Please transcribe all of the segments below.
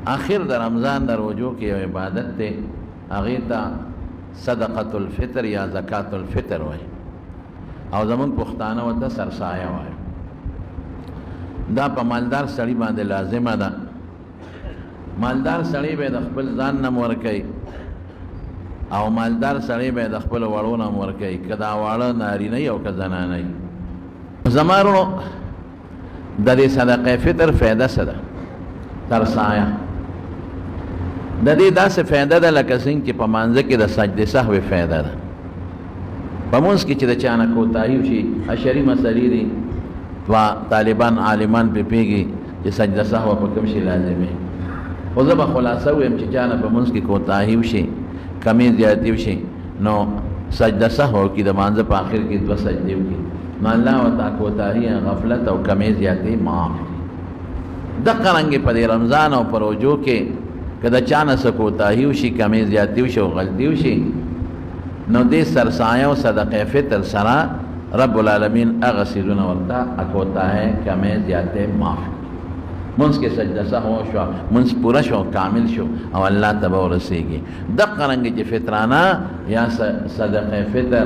آخر د رمضان د روجو کې یو عبادت ته هغې ته صدقة الفطر یا زکات الفطر وایي او زمون پښتانه ورته سرسایه وایي. دا په مالدار سړي باندې لازمه ده. مالدار سړی به د خپل ځان نه ورکوي او مالدار سړی به د خپل وړو نه ورکوي، که دا واړه نارینه او که زنانه وي. زما وروڼو د دې صدقه فطر فایده څه ده؟ سرسایه. د دې داسې فایده ده لکه څنګه چې په مانځه کې د سجدې سهوې فایده ده. په مونځ کې چې د چا نه کوتاهي وشي، اشري مسلې دي و طالبان عالمان پې پوهېږي چې سجده سهوه په کوم شي لازمي. خو زه به خلاصه ویم چې چا نه په مونځ کې کوتاهي وشي، کمې زیاتې وشي، نو سجده سهوه وکړي، د مانځه په آخر کې 2 سجدې وکړي، نو الله ورته کوتاهي، غفلت او کمې زیاتې معاف کړي. دقه رنګې په دې رمضان او په روجو کې که د چا نه څه کوتاهي وشي، کمې زیاتې وشي او غلطي وشي، نو دې سرسایه او صدقه فطر سره رب العالمین هغه څیزونه ورته کوتاهي، کمې زیاتې معاف کړي. منځ کې سجده سهو شو، منځ پوره شو، کامل شو او الله ته به ورسېږي. دقه رنګې چې فطرانه یا صدقه فطر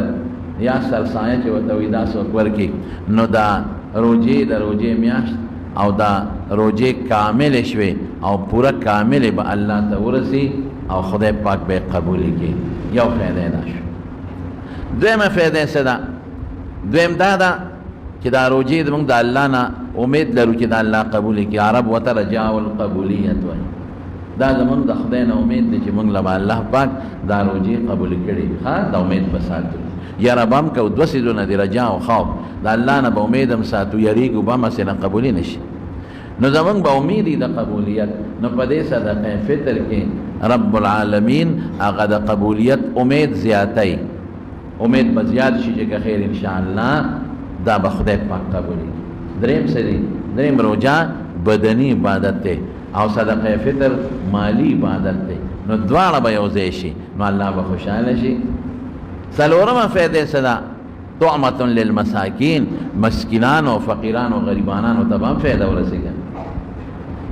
یا سرسایه چې ورته وایي دا څوک ورکړي، نو دا روجې د روجې میاشت او دا روجې کاملې شوې او پوره کاملې به الله ته ورسي او خدای پاک به قبولې کړي. یو فایده دا شو. دویمه فایده څه ده؟ دویم دا ده چې دا روجې زموږ د الله نه امید لرو چې د الله قبول کړي. عرب ورته رجاء القبولیت وایي. دا زموږ د خدای نه امید دی چې موږ له به الله پاک دا روجې قبول کړي. ښه دا امید به ساتو. یاره به هم که 2 څیزونه دي، رجاء او خوف. د الله نه به امید هم ساتو، یریږو به هم هسې نه قبولي نه شي. نو زموږ به امید وي د قبولیت. نو په دې صدقه فطر کې رب العالمین هغه د قبولیت امید زیاتی. امید به زیات شي چې که خیر انشاءالله دا به خدای پاک قبولي. دریم څه دی؟ دریم روجا بدني عبادت دی او صدقه فطر مالی عبادت دی. نو دواړه به یو ځای شي، نو الله به خوشحاله شي. څلورمه فایده څه ده؟ طعمة للمساکین، مسکینانو، فقیرانو، غریبانانو ته به هم فایده ورسېږي.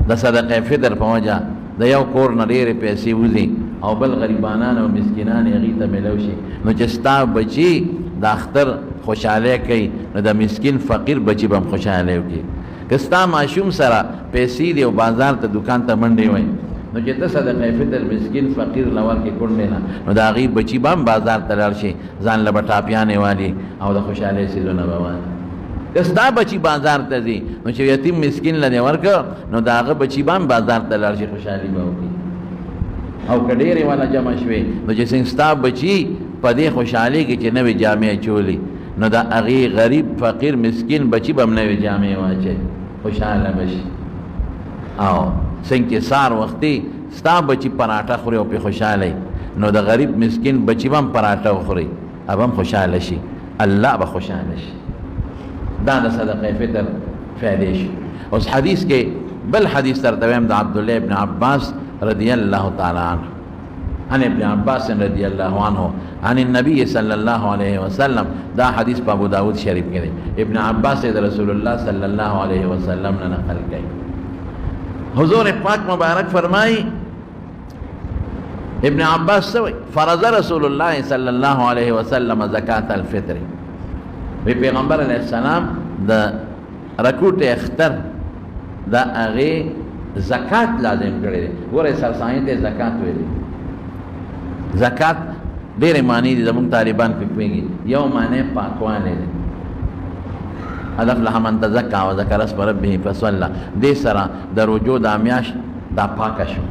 د صدقه فطر په وجه د یو کور نه ډېرې پیسې وځي او بل غریبانان او مسکینان هغې ته میلو شي، نو چې ستا بچي د اختر خوشحالی کوي، نو د مسکین فقیر بچي به هم خوشحالی وکړي. که ستا ماشوم سره پیسې دي او بازار ته دکان ته منډې وایي، نو چې ته صدقه فطر مسکین فقیر له ورکړې کونډې نه، نو د هغې بچي به هم بازار ته لاړ شي، ځان له به ټاپیانې والي او د خوشحالۍ څیزونه به والي. که ستا بچي بازار ته ځي، نو چې یتیم مسکین له دې ورکړه، نو د هغه بچي به هم بازار ته لاړ شي، خوشحالي به وکړي. او که ډېرې والا جمع شوې، نو چې څنګه ستا بچي په دې خوشحالۍ کې چې نوې جامې اچولي، نو د هغې غریب فقیر مسکین بچي به هم نوې جامې واچوي، خوشحاله به شي. او څنګه چې سهار وختي ستا بچي پراټه خوري او پې خوشحاله، نو د غریب مسکین بچي به هم پراټه وخوري، اب هم خوشحاله شي، الله به خوشحاله شي. دا د صدقه فطر فایدې شي. اوس حدیث کې بل حدیث درته وایم د عبدالله ابن عباس رضی الله تعالی عنه، عن ابن عباس رضی الله عنه عن النبي صلی الله علیه وسلم. دا حدیث په ابو داود شریف کې دی. ابن عباس د رسول الله صلی الله علیه وسلم نه نقل کوي. حضور پاک مبارک فرمایي، ابن عباس سوي فرض رسول الله صلی الله علیه وسلم زکات الفطر. وی پیغمبر علیه السلام د رکوټ اختر د هغې زکات لازم کړی دی. ګوره سرسایې ته زکات ویلي. زکات ډېرې معنی دي، زموږ طالبان پې پوهېږي. یو معنی پاکوالی دی، قد افلح من تزکا وذکر اسم ربه فصلی. دې سره د روجو دا میاشت دا پاکه شوه،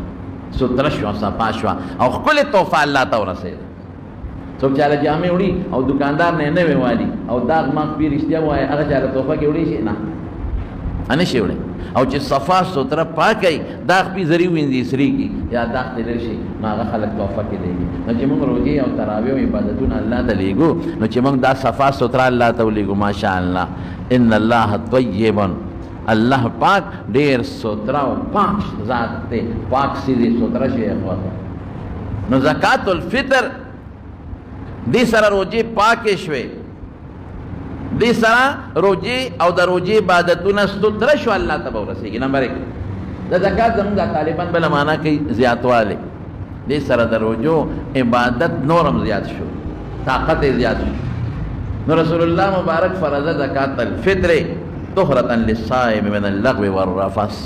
ستره شوه، صفا شوه او ښکلې تحفه الله ته ورسېده. څوک چاله جامې وړي او دکاندار نه نوې والي او داغ ماغ پې رښتیا ووایي، هغه چاله تحفه کې وړی شي؟ نه، نه شي وړی. او چې صفا ستره پاکوي، داغ پې زري وینځي سري کي یا داغ ته لر شي، نو هغه خلک تحفه کې لېږي. نو چې موږ روجې او تراویح او عبادتونه الله ته لېږو، نو چې موږ دا صفا ستره الله ته ولېږو. ماشاءالله ان الله طیب، الله پاک ډېر ستره او پاک ذات دی، پاک سیدې ستره شي. نو زکات الفطر دې سره روجې پاکې شوې، دې سره روجې او د روجې عبادتونه ستره شو، الله ته به ورسېږي. نمبر 1 د د زکات زموږ د طالبان بله معنا کوي زیاتوالی. دې سره د روژو عبادت نورم زیات شو، طاقت یې زیات شو. نو رسول الله مبارک فرض زکات الفطر طهرة للصائم من اللغو والرفث.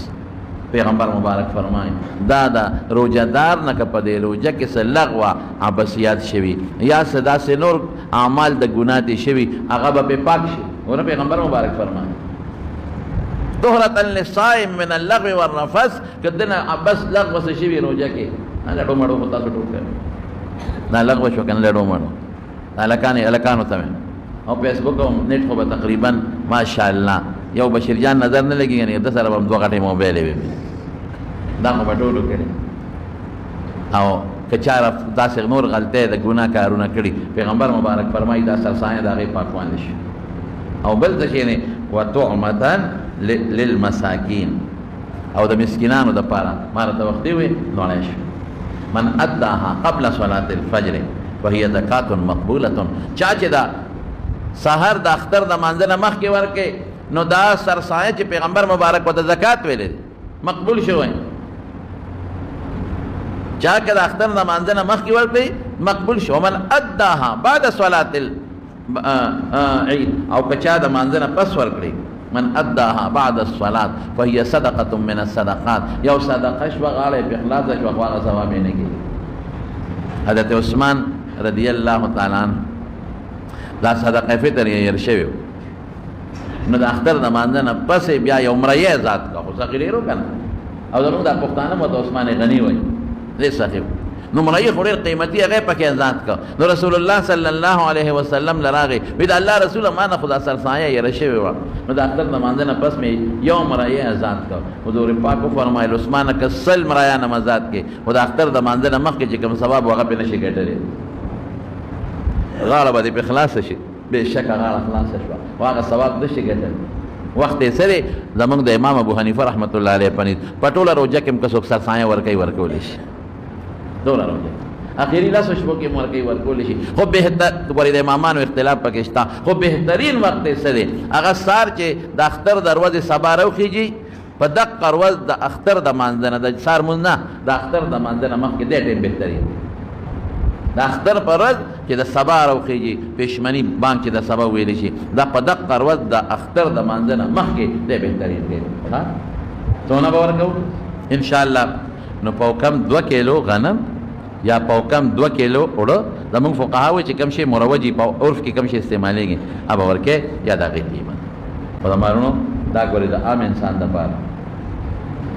پیغمبر مبارک فرمائیں دا دا روجہ دار نہ کپا دے روجہ کے سے لغوہ عباسیات شوی یا صدا سے نور اعمال دا گناہ شوی اغبا پہ پاک شوی. اور پیغمبر مبارک فرمائیں طہرة للصائم من اللغو والرفث کدنا بس لغو سے شوی روجہ کے لڑو مڑو ہوتا سٹو کر نا لغو شو کن لڑو مڑو الکانو تمہیں اور فیس بک نیٹ خوبا تقریباً ماشاءاللہ یو بشیر جان نظر نه لګي یعنی د سره هم دوه غټې موبایل وي دا خو به ټولو کړي او که چا داسې نور غلطۍ د ګناه کارونه کړي پیغمبر مبارک فرمایي دا سرسایه د هغې پاکوالی شي. او بل څه شی دی وطعمة للمساکین او د مسکینانو دپاره ما راته وختي وي لوړی شو. من اداها قبل صلاة الفجر فهي زکات مقبولة. چا چې دا سحر د اختر د مانځه نه مخکې ورکړي نو دا سرسایه چې پیغمبر مبارک ورته زکات ویلې مقبول شوی. چا که د اختر د مانځه نه مخکې ورکړي مقبول شو. ومن اداها بعد صلاة العید او که چا د مانځه نه پس ورکړي من اداها بعد الصلاة فهي صدقة من الصدقات. یو صدقه شوه غاړه یې په اخلاص شوه خو هغه ثواب یې نه کېږي. حضرت عثمان رضی الله تعالی عنه دا صدقه فطر یې هېر شوی و نو د اختر د مانځه نه پسې بیا یو مریی ذات کا خو سخي ډېر و که نه او زموږ دا پښتانه ورته عثمان غني وایي ډېر سخي نو مریی خو ډېر قیمتي هغه یې پکې ذات کا. نو رسول الله صلی الله علیه وسلم له راغی وی د الله رسوله ما نه خو دا سرسایه یېره شوې وه نو د اختر د مانځه نه پس مې یو مریی ذات کا. حضور پاک وفرمایل عثمانه که سل مریان هم ذات کې خو د اختر د مانځه نه مخکې چې کوم ثواب و هغه پرې نه شي ګټلی غاړه به دې پرې خلاصه شي بېشکه غاړه خلاصه شوه خو هغه ثواب نه شي ګټلی. وخت یې څه دی زموږ د امام ابو حنیفه رحمت الله علیه په نس په ټوله روژه کې هم که څوک سرسایه ورکوي ورکولی شي ټوله روژه اخري لسو شپو کې هم ورکوي ورکولی شي. خو بهتر ګورې د امامانو اختلاف پکې شته خو بهترین وخت یې څه دی هغه سهار چې د اختر د ورځې سبا راوخېږي په دقه ورځ د اختر د مانځه نه د سهار مونځ نه د اختر د مانځه نه مخکې دی ټایم بهترین د اختر په ورځ چې د سبا راوخېږي پېشمني بانک چې د سبا ویلی شي دا په دقه ورځ د اختر د مانځه نه مخکې دی بهترین دی. څونه به ورکوو انشاءالله. نو پوکم 2 کیلو غنم یا پوکم 2 کیلو اوړه زموږ فقها وایي چې کوم شی مروجي په عرف کې کوم شی استعمالیږي هغه ورکې یا د هغې قیمت. خو زمانو دا ګورې د عام انسان دپاره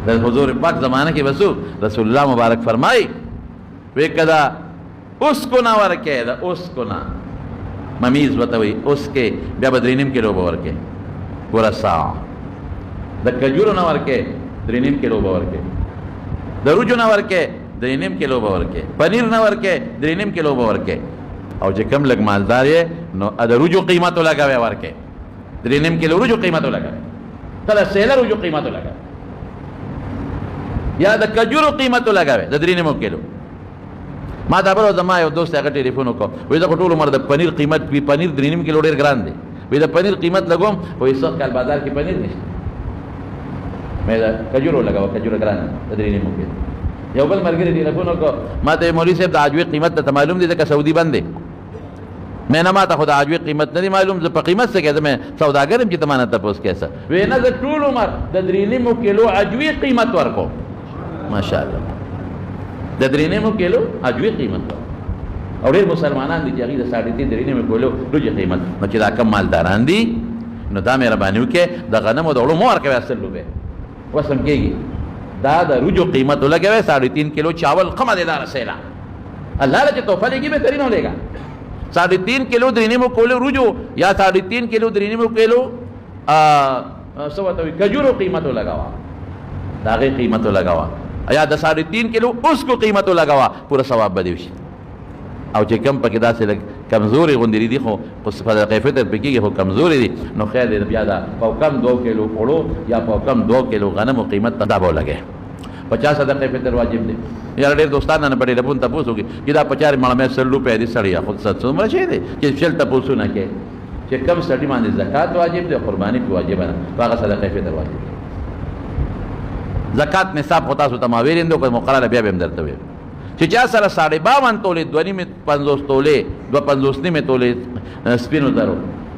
د حضور پاک زمانه کې بسو رسول الله مبارک فرمایي وی که دا اسکونه ورکې د اسکونه ممیز ورته وایي اسکې بیا به 3.5 کیلو به ورکې ګوره سا د کجورو نه ورکې 3.5 کیلو به ورکې د روجو نه ورکې 3.5 کیلو به ورکې پنیر نه ورکې 3.5 کیلو به ورکې او چې کم لږ مالدار یې نو د روجو قیمت ولګوې ورکې 3.5 کیلو روجو قیمت ولګوې کله سیله روجو قیمت ولګوې یا د کجورو قیمت ولګوې د 3.5 کیلو. ما دا بل زما یو دوست هغه ټلیفون وکړ وایي زه خو ټول عمر د پنیر قیمت وي پنیر 3.5 کیلو ډېر ګران دی وایي د پنیر قیمت لګوم وایي سخت کال بازار کې پنیر نشته مې د کجورو لګاوه کجوره ګران د 3.5 کیلو. یو بل ملګري ټلیفون وکړ ما ته مولوي صاحب د عجوې قیمت ته معلوم دی ځکه سعودي بند دی مې نه ما ته خو د عجوې قیمت نه دی معلوم زه په قیمت څه کېدم مې سوداګر یم چې ته مانه تپوس کیسه وایي نه زه ټول عمر د 3.5 کیلو عجوې قیمت ورکوم ماشاءالله د 3.5 کیلو عجوې قیمت او ډېر مسلمانان دي چې هغوی د 3.5 کیلو روجې قیمت نو چې دا کم مالداران دي نو دا مهرباني وکړې د غنمو د اوړو مه ورکوې 80 روپۍ وسم کېږي دا د روجو قیمت ولګوې 3.5 کیلو چاول ښه مزېداره سیله الله له چې تحفه لېږي بهترین ولېږه 3.5 کیلو 3.5 کیلو روجو یا 3.5 کیلو 3.5 کیلو څه ورته وایي کجورو قیمت ولګوه د هغې قیمت ولګوه یا د 3.5 کیلو اوس کو قیمت لګوا پورا ثواب به دی شي. او چې کم پکې داسې لږ کمزوري غوندې دي خو صدقه فطر پکې کېږي خو کمزوري دي نو خیر دی بیا دا په کم 2 کیلو اوړو یا په کم 2 کیلو غنمو قیمت دا به ولګې 50 صدقه فطر واجب دی. یاره ډېر دوستان نه په ټلیفون تپوس وکړي چې دا 50 مړه مې 100 روپۍ دي سړیا خو څومره شی دی چې شل تپوسونه کې چې کم سړي باندې زکات واجب دی قرباني پې واجبه ده هغه صدقه فطر واجب دی. زکات نصاب خو تاسو ته ما ویل اندو که مقرره بیا به هم درته ویم چې چا سره 52 تولې 2.50 تولې 2.50 تولې سپینو زرو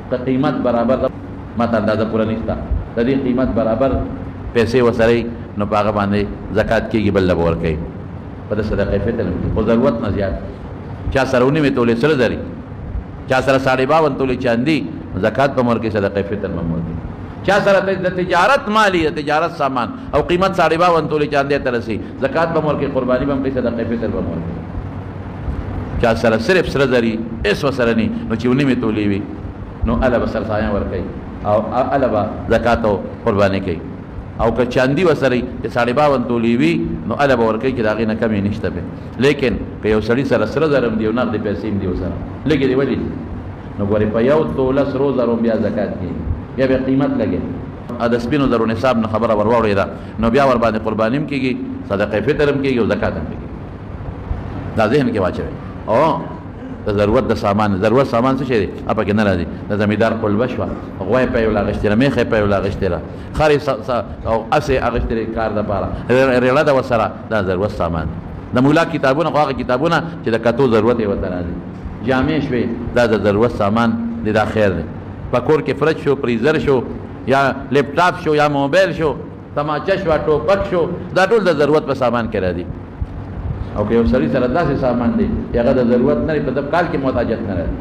که قیمت برابر ده ما ته اندازه پوره نشته د دې قیمت برابر پیسې ورسره نو په هغه باندې زکات کېږي بل له به ورکوي په د صدقې فطر خو ضرورت نه زیات چا سره 19 تولې سره زري چا سره 52 تولې چاندي زکات به ورکوي صدقې فطر به ورکوي چا سره د تجارت مالی د تجارت سامان او قیمت 52 تولې چاندي ته رسي زکات به ورکوي قرباني به ورکوي صدقې فطر به ورکوي چا سره صرف سره زري اس وسره ني نو چې 19 تولې وي نو الا به سرسایان ورکوي او الا به زکات او قرباني کوي او که چاندي وسره 52 تولې وي نو الا به ورکوي چې دا غي نه کمی نشته به لیکن که یو سړی سره سره زرم دی او نقد پیسې دی وسره لګي دی ولی نو ګوري په یو توله سرو زرو بیا زکات کوي بیا به قیمت لګي ا د سپینو زرو نصاب نه خبره ورواړی دا نو بیا ور باندې قربانیم کیږي صدقه فطر هم کیږي او زکات هم کیږي دا ذهن کې واچوي او د ضرورت د سامان ضرورت سامان څه شي دی اپا کې نه راځي د زمیدار قل بشوا غوای په ولا غشتره میخه په ولا غشتره خاري او اسه غشتره کار د پاره ریړه د وسره دا ضرورت سامان د مولا کتابونه هغه کتابونه چې د کتو ضرورت یې وته راځي جامع شوي دا د ضرورت سامان دی دا خیر دی پکور کې فرج شو فریزر شو یا لیپټاپ شو یا موبایل شو تماچه شو ټوپک شو دا ټول د ضرورت په سامان کې راځي او که یو سړي سره داسې سامان دی هغه د ضرورت نه په دب کال کې محتاجت نه راځي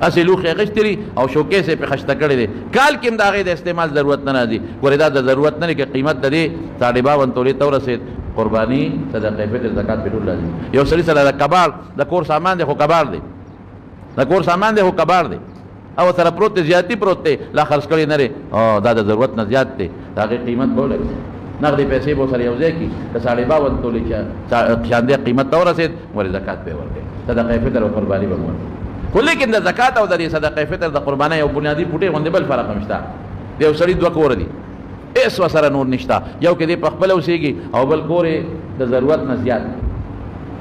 اسې لوښي غشتري او شوکیس یې په خشته کړی دی کال کې هم د هغې د استعمال ضرورت نه راځي ګورې دا د ضرورت نه دی که قیمت د دې 52 تولې ته ورسېد قرباني صدقه فطر زکات په ټول لازم یو سړي سره د کباړ د کور سامان دی خو کباړ دی د کور سامان دی خو کباړ دی او سره پروت دی زیاتی پروت دی لا خرڅ کړی نه لري او دا د ضرورت نه زیات دی د هغې قیمت به ولګي نقدې پیسې به سره یو ځای کړي که 52 تولې چاندې قیمت ته ورسېد ورې زکات به ورکوي صدقه فطر او قرباني به ورکوي خو لیکن د زکات او د صدقه فطر د قربانۍ یو بنیادي پوټې غوندې بل فرق هم شته د یو سړي 2 کور دي اس وسره نور نشته یو کې دی په خپل اوسېږي او بل کور د ضرورت نه زیات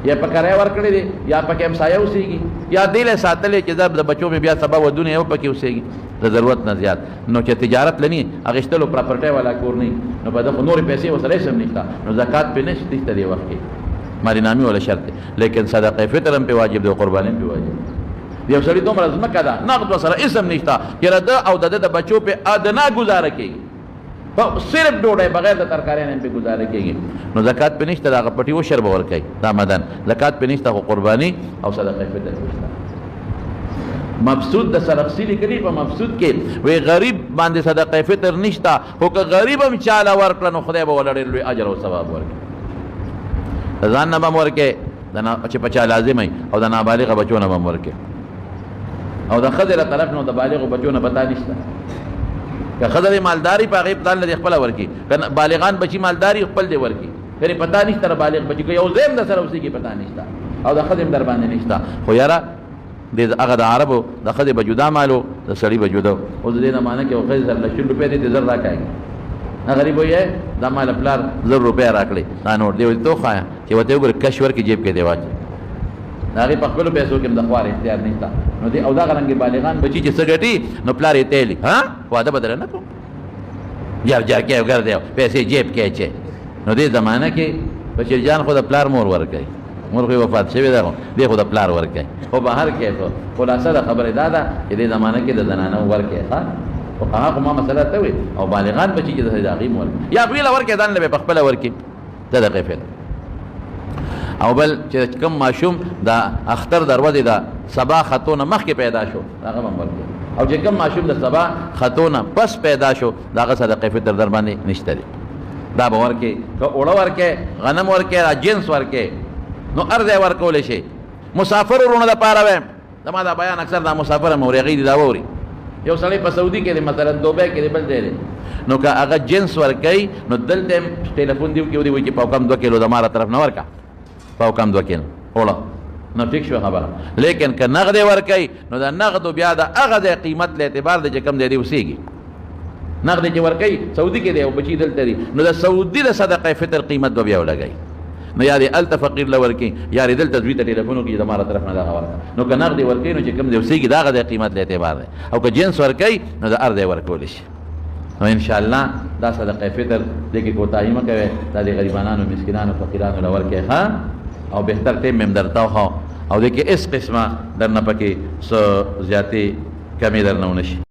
یا په کرایه ورکړی دی یا پکې همسایه اوسېږي یا دې له ساتلې چې د بچو مې بیا سبا ودونه یو پکې اوسېږي د ضرورت نه زیات نو چې تجارت لنی اغشتلو پراپرټي والا کور نه نو په دغه نور پیسې وسره سم نشته نو زکات په نشته دی وخت کې ماری نامي ولا شرط لیکن صدقه فطر هم په واجب دی قرباني هم په واجب یو سړی دومره ځمکه ده نقد وسره اسم نشته چې د او د بچو په ادنا گزاره کوي صرف ډوډۍ بغیر د ترکارۍ نه په گزاره کوي نو زکات په نشته دا پټي و شرب ورکوي دا مدن زکات په نشته خو قرباني او صدقه فطر نشته مبسوط د سرخسی لیکلي په مبسوط کې وی غریب باندې صدقه فطر نشته خو که غریب هم چاله ورکړه نو خدای به ولړي لوی اجر او ثواب ورکړي ځان نه به ورکړي چې په چا لازم او د نابالغ بچو نه به ورکړي او د خضر طرف نو د بالغ بچو نه پتا نشته که خضر مالداری په غیب ځان له خپل ورکړي کنه بالغان بچي مالداری خپل دی ورکړي خیر پتا نشته بالغ بچي یو زم د سره اوسې کې پتا نشته او د خضر در باندې نشته خو یاره د هغه د عربو د خدای بجودا مالو د سړی بجودا او د دې نه معنی کې او خدای سره لشل روپے دې زر راکای نه غریب وي دا مال پلار زر روپے راکړي دا نور دی تو خایا چې وته وګور کشور کې جیب کې دی واچ هغه په خپل پیسو کې د خوار اختیار نشته نو دی او دا غرنګ بالغان بچی چې سګټي نو پلار یې تیلی ها واده بدل نه کو یار کې وګر دی پیسې جیب کې چي نو دې زمانہ کې بشیر جان خو د پلار مور ورکړي مور خو وفات شوی دا دی خو د پلار ورکړي خو بهر کې ته خلاصه د خبره دا چې د زمانه کې د زنانه ورکړي ها او هغه ما مسله ته وي او بالغان بچي چې د داغي مور یا ویل ورکړي ځان له په خپل ورکړي دا د غفل او بل چې کوم ماشوم دا اختر دروازه دا سبا خاتون مخ کې پیدا شو هغه ورکړي او چې کوم ماشوم د سبا خاتون پس پیدا شو داغه صدقه فطر در باندې نشته دا به ورکړي که اوړه ورکړي غنم ورکړي جنس ورکړي نو ارزه ورکول شي مسافر ورونه د پاره و زما دا بیان اکثر دا مسافر مورغی دي دا ووري یو سړی په سعودي کې مثلا دوبه کې بل دی نو که هغه جنس ورکي نو دلته ټلیفون دیو کې وي چې په کم 2 کیلو د ماره طرف نه ورکا په کم 2 کیلو وړه نو ټیک شو خبره لیکن که نغد ورکي نو دا نغد بیا د هغه د قیمت له اعتبار د کم دی وسیږي نغد چې ورکي سعودي کې دی او بچی دلته دی نو د سعودي د صدقه فطر قیمت به بیا ولګي نو یاري ال فقیر لورکی یاري دل تزوید ټلیفونو کې زماره طرف نه دا ورکا نو که نغد ورکي نو چې کم دی وسیږي دا غو د قیمت له اعتبار دی او که جنس ورکي نو د ارزه ورکول شي نو ان شاء الله دا صدقه فطر دې کې کوتاهي مه کوئ، دا د غریبانو مسکینانو فقیرانو له ورکړئ ښه، او بهتر ټیم مې هم درته وښو، او دې کې هېڅ قسمه در نه پکې څه زیاتې کمې در نه ونه شي.